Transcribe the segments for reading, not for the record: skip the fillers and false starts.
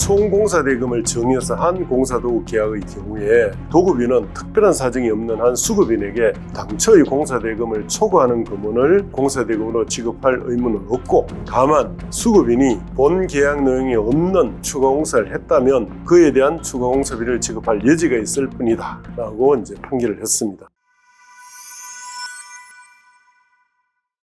총 공사대금을 정해서 한 공사도구 계약의 경우에 도급인은 특별한 사정이 없는 한 수급인에게 당초의 공사대금을 초과하는 금원을 공사대금으로 지급할 의무는 없고, 다만 수급인이 본 계약 내용이 없는 추가 공사를 했다면 그에 대한 추가 공사비를 지급할 여지가 있을 뿐이다 라고 이제 판결을 했습니다.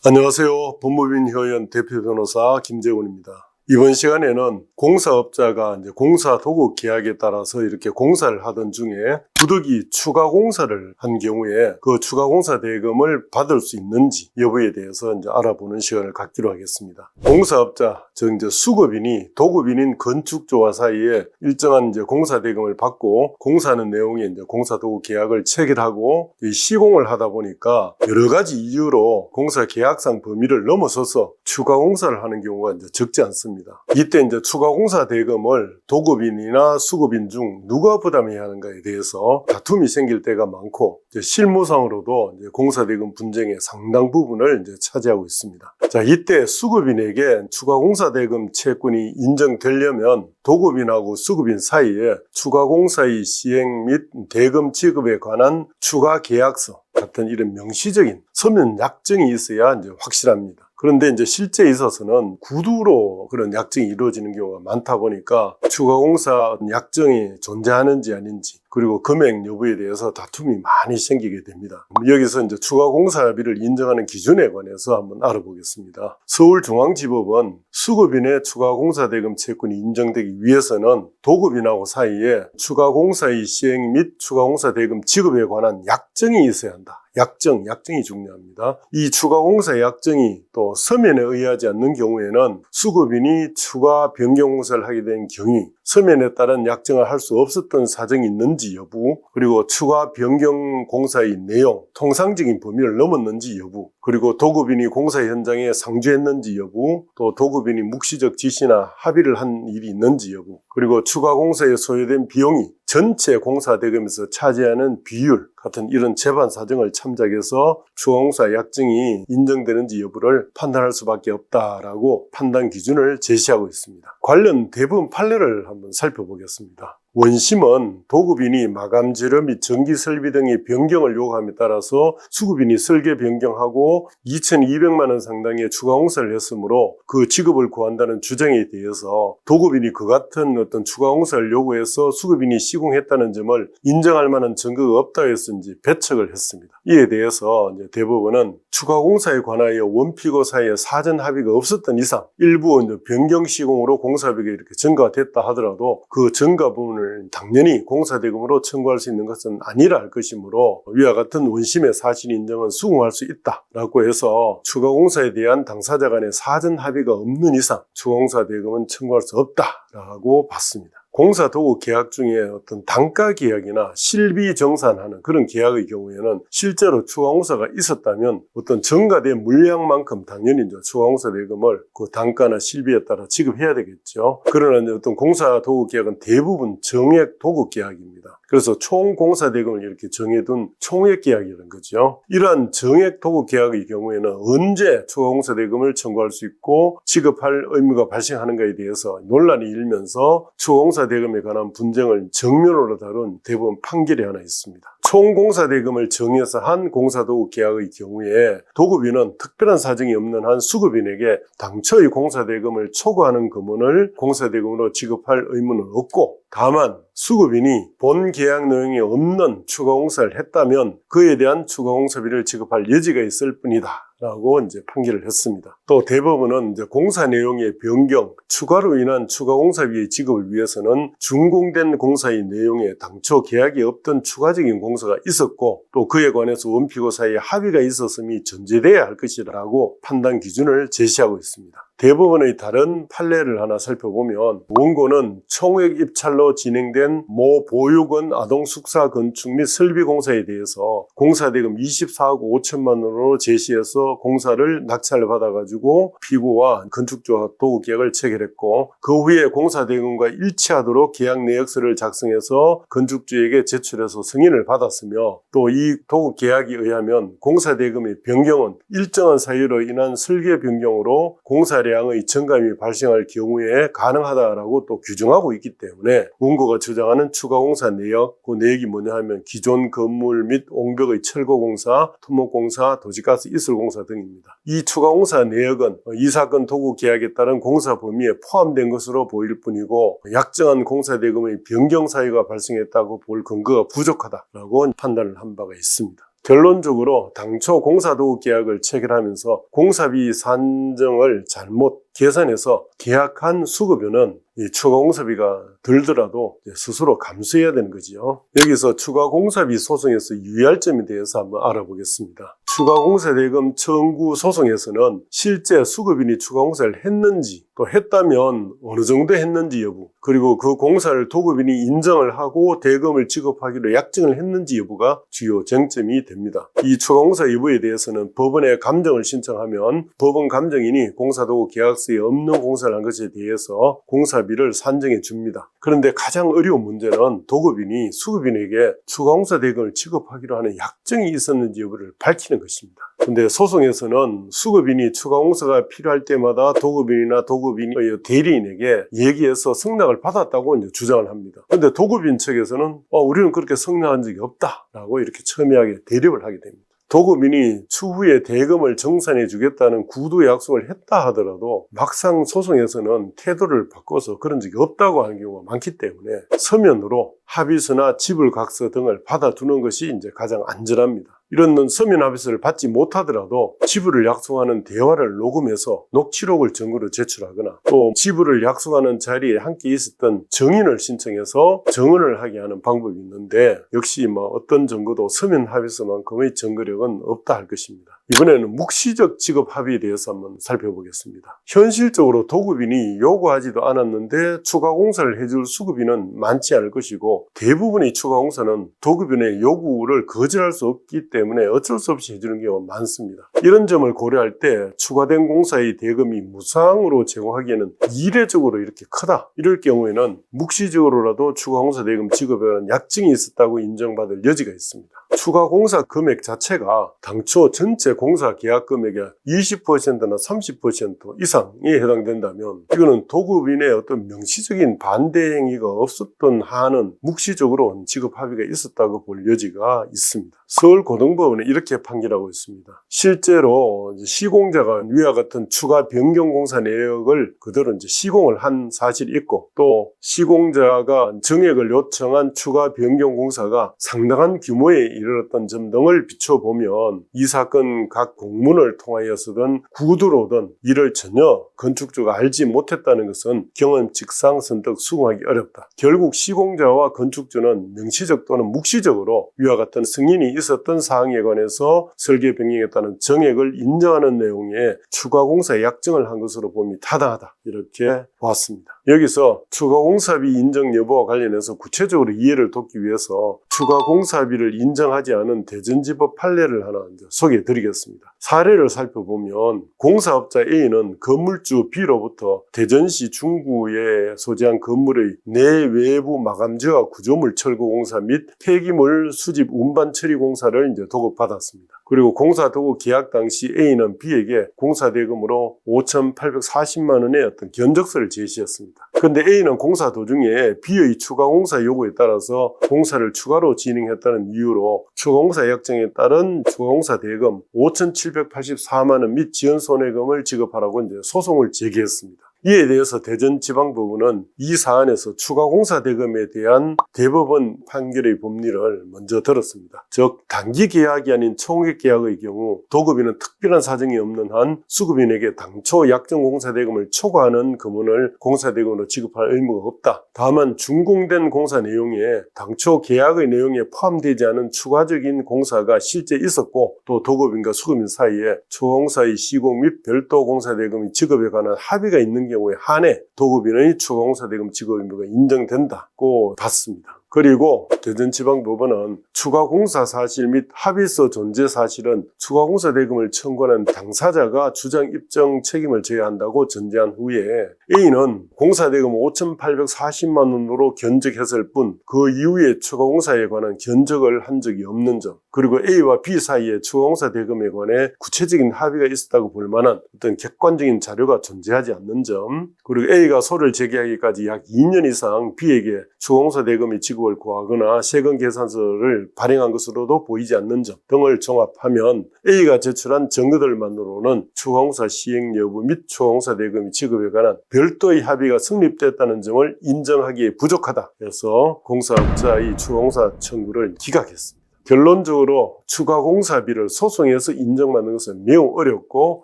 안녕하세요. 법무법인협의원 대표 변호사 김재훈입니다. 이번 시간에는 공사업자가 이제 공사도구 계약에 따라서 이렇게 공사를 하던 중에 부득이 추가 공사를 한 경우에 그 추가 공사 대금을 받을 수 있는지 여부에 대해서 이제 알아보는 시간을 갖기로 하겠습니다. 공사업자, 즉 이제 수급인이 도급인인 건축주와 사이에 일정한 이제 공사 대금을 받고 공사하는 내용의 이제 공사도구 계약을 체결하고 시공을 하다 보니까 여러 가지 이유로 공사 계약상 범위를 넘어서서 추가 공사를 하는 경우가 이제 적지 않습니다. 이때 이제 추가 공사 대금을 도급인이나 수급인 중 누가 부담해야 하는가에 대해서 다툼이 생길 때가 많고, 이제 실무상으로도 이제 공사 대금 분쟁의 상당 부분을 이제 차지하고 있습니다. 자, 이때 수급인에게 추가 공사 대금 채권이 인정되려면 도급인하고 수급인 사이에 추가 공사의 시행 및 대금 지급에 관한 추가 계약서 같은 이런 명시적인 서면 약정이 있어야 이제 확실합니다. 그런데 이제 실제에 있어서는 구두로 그런 약정이 이루어지는 경우가 많다 보니까 추가 공사 약정이 존재하는지 아닌지, 그리고 금액 여부에 대해서 다툼이 많이 생기게 됩니다. 여기서 이제 추가 공사비를 인정하는 기준에 관해서 한번 알아보겠습니다. 서울중앙지법은 수급인의 추가 공사 대금 채권이 인정되기 위해서는 도급인하고 사이에 추가 공사의 시행 및 추가 공사 대금 지급에 관한 약정이 있어야 한다. 약정이 중요합니다. 이 추가 공사 약정이 또 서면에 의하지 않는 경우에는 수급인이 추가 변경 공사를 하게 된 경위, 서면에 따른 약정을 할 수 없었던 사정이 있는지 여부, 그리고 추가 변경 공사의 내용, 통상적인 범위를 넘었는지 여부, 그리고 도급인이 공사 현장에 상주했는지 여부, 또 도급인이 묵시적 지시나 합의를 한 일이 있는지 여부, 그리고 추가 공사에 소요된 비용이 전체 공사 대금에서 차지하는 비율 같은 이런 재반 사정을 참작해서 추가 공사 약정이 인정되는지 여부를 판단할 수밖에 없다라고 판단 기준을 제시하고 있습니다. 관련 대부분 판례를 한번 살펴보겠습니다. 원심은 도급인이 마감 재료 및 전기 설비 등의 변경을 요구함에 따라서 수급인이 설계 변경하고 2,200만 원 상당의 추가 공사를 했으므로 그 지급을 구한다는 주장에 대해서 도급인이 그 같은 어떤 추가 공사를 요구해서 수급인이 시공했다는 점을 인정할 만한 증거가 없다 했은지 배척을 했습니다. 이에 대해서 이제 대법원은 추가 공사에 관하여 원피고 사이에 사전 합의가 없었던 이상 일부 이제 변경 시공으로 공사비가 이렇게 증가가 됐다 하더라도 그 증가 부분을 당연히 공사대금으로 청구할 수 있는 것은 아니라 할 것이므로 위와 같은 원심의 사실 인정은 수긍할 수 있다라고 해서 추가 공사에 대한 당사자 간의 사전 합의가 없는 이상 추가 공사 대금은 청구할 수 없다라고 봤습니다. 공사도구 계약 중에 어떤 단가 계약이나 실비 정산하는 그런 계약의 경우에는 실제로 추가 공사가 있었다면 어떤 증가된 물량만큼 당연히 이제 추가 공사 대금을 그 단가나 실비에 따라 지급해야 되겠죠. 그러나 이제 어떤 공사도구 계약은 대부분 정액 도구 계약입니다. 그래서 총 공사 대금을 이렇게 정해둔 총액 계약이라는 거죠. 이러한 정액 도구 계약의 경우에는 언제 추가 공사 대금을 청구할 수 있고 지급할 의무가 발생하는가에 대해서 논란이 일면서 추가 공사 대금에 관한 분쟁을 정면으로 다룬 대법원 판결이 하나 있습니다. 총 공사 대금을 정해서 한 공사도구 계약의 경우에 도급인은 특별한 사정이 없는 한 수급인에게 당초의 공사 대금을 초과하는 금원을 공사 대금으로 지급할 의무는 없고, 다만 수급인이 본 계약 내용이 없는 추가 공사를 했다면 그에 대한 추가 공사비를 지급할 여지가 있을 뿐이다 라고 이제 판결을 했습니다. 또 대법원은 이제 공사 내용의 변경, 추가로 인한 추가 공사비의 지급을 위해서는 준공된 공사의 내용에 당초 계약이 없던 추가적인 공사가 있었고 또 그에 관해서 원피고 사이에 합의가 있었음이 전제돼야 할 것이라고 판단 기준을 제시하고 있습니다. 대법원의 다른 판례를 하나 살펴보면 원고는 총액 입찰로 진행된 모 보육원 아동숙사 건축 및 설비 공사에 대해서 공사대금 24억 5천만 원으로 제시해서 공사를 낙찰을 받아가지고 피고와 건축주와 도구계약을 체결했고 그 후에 공사대금과 일치하도록 계약 내역서를 작성해서 건축주에게 제출해서 승인을 받았으며 또 이 도구계약에 의하면 공사대금의 변경은 일정한 사유로 인한 설계 변경으로 공사량 공사량의 증감이 발생할 경우에 가능하다라고 또 규정하고 있기 때문에 원고가 주장하는 추가 공사 내역, 그 내역이 뭐냐 하면 기존 건물 및 옹벽의 철거공사, 토목공사, 도시가스 이설공사 등입니다. 이 추가 공사 내역은 이 사건 도구 계약에 따른 공사 범위에 포함된 것으로 보일 뿐이고 약정한 공사 대금의 변경 사유가 발생했다고 볼 근거가 부족하다라고 판단을 한 바가 있습니다. 결론적으로 당초 공사도구 계약을 체결하면서 공사비 산정을 잘못 계산해서 계약한 수급료는 이 추가 공사비가 들더라도 스스로 감수해야 되는 거지요. 여기서 추가 공사비 소송에서 유의할 점에 대해서 한번 알아보겠습니다. 추가 공사 대금 청구 소송에서는 실제 수급인이 추가 공사를 했는지, 또 했다면 어느 정도 했는지 여부, 그리고 그 공사를 도급인이 인정을 하고 대금을 지급하기로 약정을 했는지 여부가 주요 쟁점이 됩니다. 이 추가 공사 여부에 대해서는 법원에 감정을 신청하면 법원 감정인이 공사도구 계약서에 없는 공사를 한 것에 대해서 공사비를 산정해 줍니다. 그런데 가장 어려운 문제는 도급인이 수급인에게 추가 공사 대금을 지급하기로 하는 약정이 있었는지 여부를 밝히는 것입니다. 근데 소송에서는 수급인이 추가 공사가 필요할 때마다 도급인이나 도급인의 대리인에게 얘기해서 승낙을 받았다고 이제 주장을 합니다. 근데 도급인 측에서는 우리는 그렇게 승낙한 적이 없다라고 이렇게 첨예하게 대립을 하게 됩니다. 도급인이 추후에 대금을 정산해 주겠다는 구두 약속을 했다 하더라도 막상 소송에서는 태도를 바꿔서 그런 적이 없다고 하는 경우가 많기 때문에 서면으로 합의서나 지불각서 등을 받아두는 것이 이제 가장 안전합니다. 이런 서면 합의서를 받지 못하더라도 지불을 약속하는 대화를 녹음해서 녹취록을 증거로 제출하거나 또 지불을 약속하는 자리에 함께 있었던 증인을 신청해서 증언을 하게 하는 방법이 있는데 역시 어떤 증거도 서면 합의서만큼의 증거력은 없다 할 것입니다. 이번에는 묵시적 지급 합의에 대해서 한번 살펴보겠습니다. 현실적으로 도급인이 요구하지도 않았는데 추가 공사를 해줄 수급인은 많지 않을 것이고 대부분의 추가 공사는 도급인의 요구를 거절할 수 없기 때문에 어쩔 수 없이 해주는 경우가 많습니다. 이런 점을 고려할 때 추가된 공사의 대금이 무상으로 제공하기에는 이례적으로 이렇게 크다. 이럴 경우에는 묵시적으로라도 추가 공사 대금 지급에 대한 약정이 있었다고 인정받을 여지가 있습니다. 추가 공사 금액 자체가 당초 전체 공사 계약 금액의 20%나 30% 이상에 해당된다면 이거는 도급인의 어떤 명시적인 반대 행위가 없었던 한은 묵시적으로 지급 합의가 있었다고 볼 여지가 있습니다. 서울고등법원은 이렇게 판결하고 있습니다. 실제로 시공자가 위와 같은 추가 변경 공사 내역을 그대로 시공을 한 사실이 있고 또 시공자가 증액을 요청한 추가 변경 공사가 상당한 규모에 이르렀던 점 등을 비춰보면 이 사건 각 공문을 통하여서든 구두로든 이를 전혀 건축주가 알지 못했다는 것은 경험칙상 선뜻 수긍하기 어렵다. 결국 시공자와 건축주는 명시적 또는 묵시적으로 위와 같은 승인이 있었던 사항에 관해서 설계 변경에 따른 정액을 인정하는 내용의 추가 공사 약정을 한 것으로 봄이 타당하다. 이렇게 보았습니다. 여기서 추가 공사비 인정 여부와 관련해서 구체적으로 이해를 돕기 위해서 추가 공사비를 인정하지 않은 대전지법 판례를 하나 소개해 드리겠습니다. 사례를 살펴보면 공사업자 A는 건물주 B로부터 대전시 중구에 소재한 건물의 내외부 마감재와 구조물 철거 공사 및 폐기물 수집 운반 처리 공사를 도급받았습니다. 그리고 공사 도구 계약 당시 A는 B에게 공사 대금으로 5,840만 원의 어떤 견적서를 제시했습니다. 그런데 A는 공사 도중에 B의 추가 공사 요구에 따라서 공사를 추가로 진행했다는 이유로 추가 공사 약정에 따른 추가 공사 대금 5,784만 원 및 지연 손해금을 지급하라고 소송을 제기했습니다. 이에 대해서 대전지방법원은 이 사안에서 추가 공사 대금에 대한 대법원 판결의 법리를 먼저 들었습니다. 즉 단기 계약이 아닌 총액 계약의 경우 도급인은 특별한 사정이 없는 한 수급인에게 당초 약정 공사 대금을 초과하는 금원을 공사 대금으로 지급할 의무가 없다. 다만 준공된 공사 내용에 당초 계약의 내용에 포함되지 않은 추가적인 공사가 실제 있었고 또 도급인과 수급인 사이에 초공사의 시공 및 별도 공사 대금의 지급에 관한 합의가 있는 경우에 한해 도급인의 추가 공사 대금 지급 의무가 인정된다고 봤습니다. 그리고 대전지방법원은 추가공사 사실 및 합의서 존재 사실은 추가공사 대금을 청구하는 당사자가 주장 입증 책임을 져야 한다고 전제한 후에 A는 공사대금 5,840만 원으로 견적했을 뿐 그 이후에 추가공사에 관한 견적을 한 적이 없는 점, 그리고 A와 B 사이에 추가공사 대금에 관해 구체적인 합의가 있었다고 볼 만한 어떤 객관적인 자료가 존재하지 않는 점, 그리고 A가 소를 제기하기까지 약 2년 이상 B에게 추가공사 대금의 지급을 구하거나 세금 계산서를 발행한 것으로도 보이지 않는 점 등을 종합하면 A가 제출한 증거들만으로는 추가공사 시행 여부 및 추가공사 대금의 지급에 관한 별도의 합의가 성립됐다는 점을 인정하기에 부족하다. 그래서 공사업자의 추가공사 청구를 기각했습니다. 결론적으로 추가공사비를 소송에서 인정받는 것은 매우 어렵고,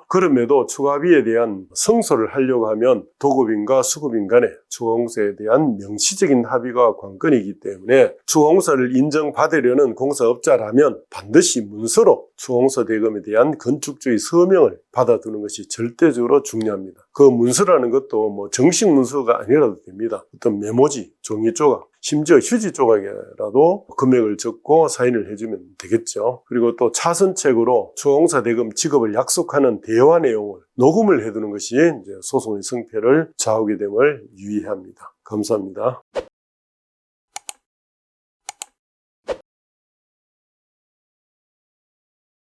그럼에도 추가비에 대한 승소를 하려고 하면 도급인과 수급인 간에 추가공사에 대한 명시적인 합의가 관건이기 때문에 추가공사를 인정받으려는 공사업자라면 반드시 문서로 추가공사 대금에 대한 건축주의 서명을 받아두는 것이 절대적으로 중요합니다. 그 문서라는 것도 정식 문서가 아니라도 됩니다. 어떤 메모지, 종이 조각, 심지어 휴지 조각이라도 금액을 적고 사인을 해주면 되겠죠. 그리고 또 차선책으로 추가공사 대금 지급을 약속하는 대화 내용을 녹음을 해두는 것이 이제 소송의 승패를 좌우하게 됨을 유의해야 합니다. 감사합니다.